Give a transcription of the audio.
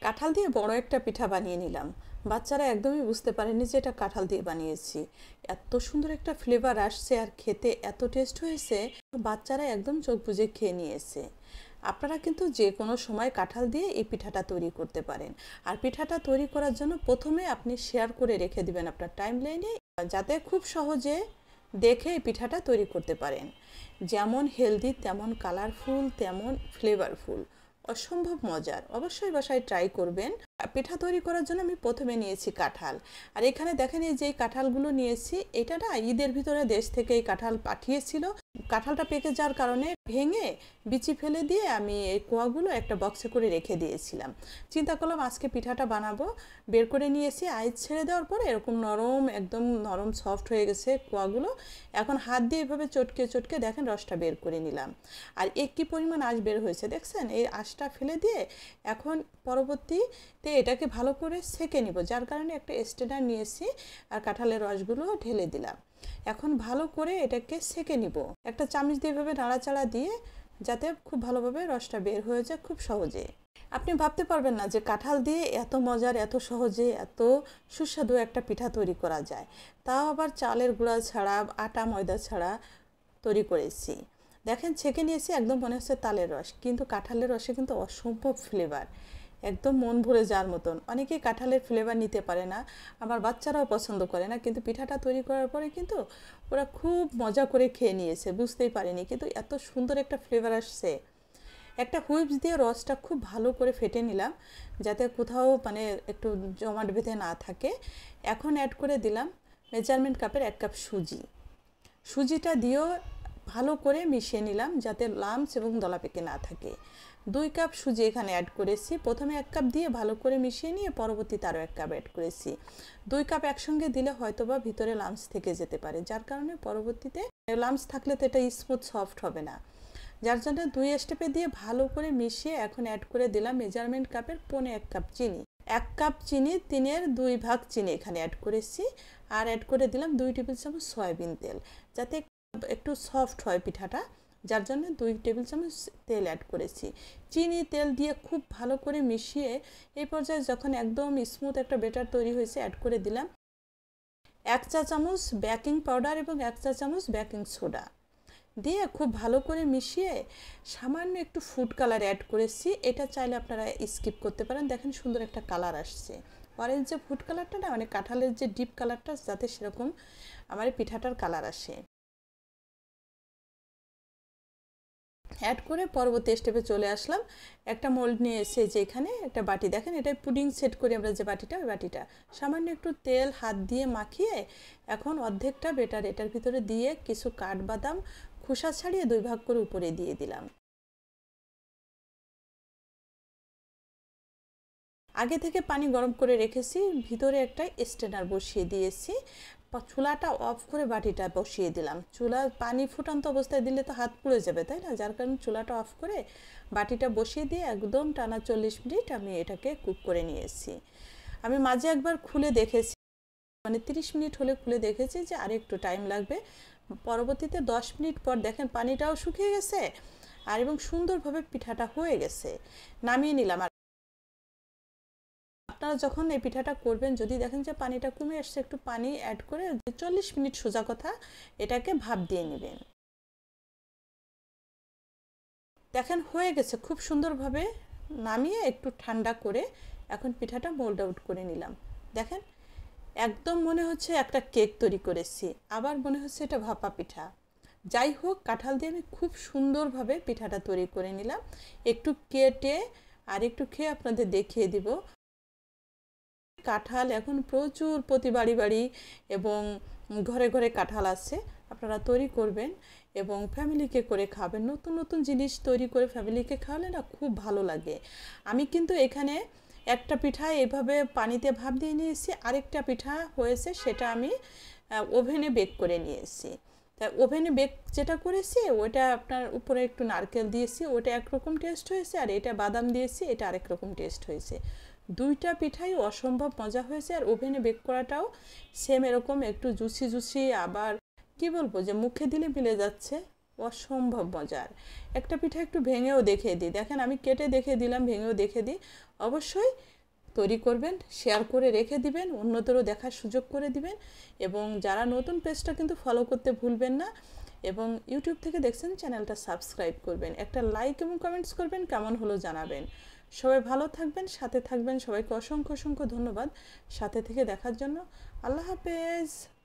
কাঁঠাল দিয়ে বড় একটা পিঠা বানিয়ে নিলাম। বাচ্চারা একদমই বুঝতে পারেনি যে এটা কাঁঠাল দিয়ে বানিয়েছি। এত সুন্দর একটা ফ্লেভার আসছে আর খেতে এত টেস্ট হয়েছে, বাচ্চারা একদম চোখ বুজে খেয়ে নিয়েছে। আপনারা কিন্তু যে কোনো সময় কাঁঠাল দিয়ে এই পিঠাটা তৈরি করতে পারেন। আর পিঠাটা তৈরি করার জন্য প্রথমে আপনি শেয়ার করে রেখে দিবেন আপনার টাইম লাইনে, যাতে খুব সহজে দেখে এই পিঠাটা তৈরি করতে পারেন। যেমন হেলদি, তেমন কালারফুল, তেমন ফ্লেভারফুল, অসম্ভব মজার। অবশ্যই বাসায় ট্রাই করবেন। পিঠা তৈরি করার জন্য আমি প্রথমে নিয়েছি কাঁঠাল। আর এখানে দেখেন, এই যে কাঁঠালগুলো নিয়েছি, এটা না ঈদের ভিতরে দেশ থেকে এই কাঁঠাল পাঠিয়েছিল। কাঁঠালটা পেকে যাওয়ার কারণে ভেঙে বিচি ফেলে দিয়ে আমি এই কোয়াগুলো একটা বক্সে করে রেখে দিয়েছিলাম। চিন্তা করলাম আজকে পিঠাটা বানাবো। বের করে নিয়েছি, আইস ছেড়ে দেওয়ার পরে এরকম নরম, একদম নরম সফট হয়ে গেছে কোয়াগুলো। এখন হাত দিয়ে এভাবে চটকে চটকে দেখেন রসটা বের করে নিলাম। আর কী পরিমাণ আঁশ বের হয়েছে দেখছেন। এই আঁশটা ফেলে দিয়ে এখন পরবর্তীতে এটাকে ভালো করে সেঁকে নিব, যার কারণে একটা স্ট্রেনার নিয়েছি আর কাঁঠালের রসগুলো ঢেলে দিলাম। এখন ভালো করে এটাকে সেঁকে নিব, একটা চামচ দিয়ে এভাবে নাড়াচাড়া দিয়ে, যাতে খুব ভালোভাবে রসটা বের হয়ে যায় খুব সহজে। আপনি ভাবতে পারবেন না যে কাঁঠাল দিয়ে এত মজার, এত সহজে, এত সুস্বাদু একটা পিঠা তৈরি করা যায়। তাও আবার চালের গুঁড়া ছাড়া, আটা ময়দা ছাড়া তৈরি করেছি। দেখেন ছেঁকে নিয়েছি, একদম মনে হচ্ছে তালের রস, কিন্তু কাঁঠালের রসে কিন্তু অসম্ভব ফ্লেভার, একদম মন ভরে যাওয়ার মতন। অনেকেই কাঁঠালের ফ্লেভার নিতে পারে না, আমার বাচ্চারাও পছন্দ করে না, কিন্তু পিঠাটা তৈরি করার পরে কিন্তু ওরা খুব মজা করে খেয়ে নিয়েছে, বুঝতেই পারেনি কিন্তু এত সুন্দর একটা ফ্লেভার আসছে। একটা হুইপস দিয়ে রসটা খুব ভালো করে ফেটে নিলাম, যাতে কোথাও মানে একটু জমাট বেঁধে না থাকে। এখন অ্যাড করে দিলাম মেজারমেন্ট কাপের 1 কাপ সুজি। সুজিটা দিয়েও ভালো করে মিশিয়ে নিলাম, যাতে লাম্পস এবং দলা পেকে না থাকে। 2 কাপ সুজি এখানে অ্যাড করেছি। প্রথমে 1 কাপ দিয়ে ভালো করে মিশিয়ে নিয়ে পরবর্তীতে আরও 1 কাপ অ্যাড করেছি। 2 কাপ একসঙ্গে দিলে হয়তো বা ভিতরে লাম্পস থেকে যেতে পারে, যার কারণে পরবর্তীতে লাম্পস থাকলে তো এটা স্মুথ সফট হবে না, যার জন্য 2 স্টেপে দিয়ে ভালো করে মিশিয়ে এখন অ্যাড করে দিলাম মেজারমেন্ট কাপের 1.25 কাপ চিনি। 1 কাপ চিনি 3-এর 2 ভাগ চিনি এখানে অ্যাড করেছি। আর অ্যাড করে দিলাম 2 টেবিল চামচ সয়াবিন তেল, যাতে একটু সফট হয় পিঠাটা, যার জন্য 2 টেবিল চামচ তেল অ্যাড করেছি। চিনি তেল দিয়ে খুব ভালো করে মিশিয়ে এই পর্যায়ে যখন একদম স্মুথ একটা ব্যাটার তৈরি হয়েছে, অ্যাড করে দিলাম 1 চা চামচ বেকিং পাউডার এবং 1 চা চামচ বেকিং সোডা দিয়ে খুব ভালো করে মিশিয়ে সামান্য একটু ফুড কালার অ্যাড করেছি। এটা চাইলে আপনারা স্কিপ করতে পারেন। দেখেন সুন্দর একটা কালার আসছে, অরেঞ্জ যে ফুড কালারটা না, মানে কাঁঠালের যে ডিপ কালারটা, যাতে সেরকম আমার পিঠাটার কালার আসে। অ্যাড করে পরবর্তী স্টেপে চলে আসলাম। একটা মোল্ড নিয়ে এসে যে এখানে একটা বাটি, দেখেন এটা পুডিং সেট করি আমরা যে বাটিটা, ওই বাটিটা সামান্য একটু তেল হাত দিয়ে মাখিয়ে এখন অর্ধেকটা বেটার এটার ভিতরে দিয়ে কিছু কাঠবাদাম খোসা ছাড়িয়ে 2 ভাগ করে উপরে দিয়ে দিলাম। আগে থেকে পানি গরম করে রেখেছি, ভিতরে একটা স্ট্রেনার বসিয়ে দিয়েছি। চুলাটা অফ করে বাটিটা বসিয়ে দিলাম। চুলা পানি ফুটান্ত অবস্থায় দিলে তো হাত পুড়ে যাবে, তাই না? যার কারণে চুলাটা অফ করে বাটিটা বসিয়ে দিয়ে একদম টানা 40 মিনিট আমি এটাকে কুক করে নিয়েছি। আমি মাঝে একবার খুলে দেখেছি, মানে 30 মিনিট হলে খুলে দেখেছি যে আর একটু টাইম লাগবে। পরবর্তীতে 10 মিনিট পর দেখেন পানিটাও শুকিয়ে গেছে আর এবং সুন্দরভাবে পিঠাটা হয়ে গেছে। নামিয়ে নিলাম। আপনারা যখন এই পিঠাটা করবেন, যদি দেখেন যে পানিটা কমে আসছে, একটু পানি অ্যাড করে 40 মিনিট সোজা কথা এটাকে ভাপ দিয়ে নেবেন। দেখেন হয়ে গেছে খুব সুন্দরভাবে। নামিয়ে একটু ঠান্ডা করে এখন পিঠাটা মোল্ড আউট করে নিলাম। দেখেন একদম মনে হচ্ছে একটা কেক তৈরি করেছি, আবার মনে হচ্ছে এটা ভাপা পিঠা। যাই হোক, কাঁঠাল দিয়ে আমি খুব সুন্দরভাবে পিঠাটা তৈরি করে নিলাম। একটু কেটে আর একটু খেয়ে আপনাদের দেখিয়ে দিব। কাঁঠাল এখন প্রচুর প্রতি বাড়ি বাড়ি এবং ঘরে ঘরে কাঁঠাল আছে। আপনারা তৈরি করবেন এবং ফ্যামিলিকে করে খাবেন। নতুন নতুন জিনিস তৈরি করে ফ্যামিলিকে খাওয়ালে না খুব ভালো লাগে। আমি কিন্তু এখানে একটা পিঠা এভাবে পানিতে ভাপ দিয়ে নিয়েছি, আরেকটা পিঠা হয়েছে সেটা আমি ওভেনে বেক করে নিয়েছি। তা ওভেনে বেক যেটা করেছি ওটা আপনার উপরে একটু নারকেল দিয়েছি, ওটা একরকম টেস্ট হয়েছে, আর এটা বাদাম দিয়েছি, এটা আরেক রকম টেস্ট হয়েছে। 2টা পিঠাই অসম্ভব মজা হয়েছে। আর ওভেনে বেক করাটাও সেম এরকম একটু জুসি জুসি, আবার কি বলবো যে মুখে দিলে মিলে যাচ্ছে, অসম্ভব মজার। একটা পিঠা একটু ভেঙেও দেখিয়ে দিই, দেখেন আমি কেটে দেখিয়ে দিলাম, ভেঙেও দেখে দিই। অবশ্যই তৈরি করবেন, শেয়ার করে রেখে দিবেন, অন্যদেরও দেখার সুযোগ করে দিবেন। এবং যারা নতুন পেজটা কিন্তু ফলো করতে ভুলবেন না। এবং ইউটিউব থেকে দেখছেন, চ্যানেলটা সাবস্ক্রাইব করবেন, একটা লাইক এবং কমেন্টস করবেন, কেমন হলো জানাবেন। সবাই ভালো থাকবেন, সাথে থাকবেন। সবাইকে অসংখ্য অসংখ্য ধন্যবাদ সাথে থেকে দেখার জন্য। আল্লাহ হাফেজ।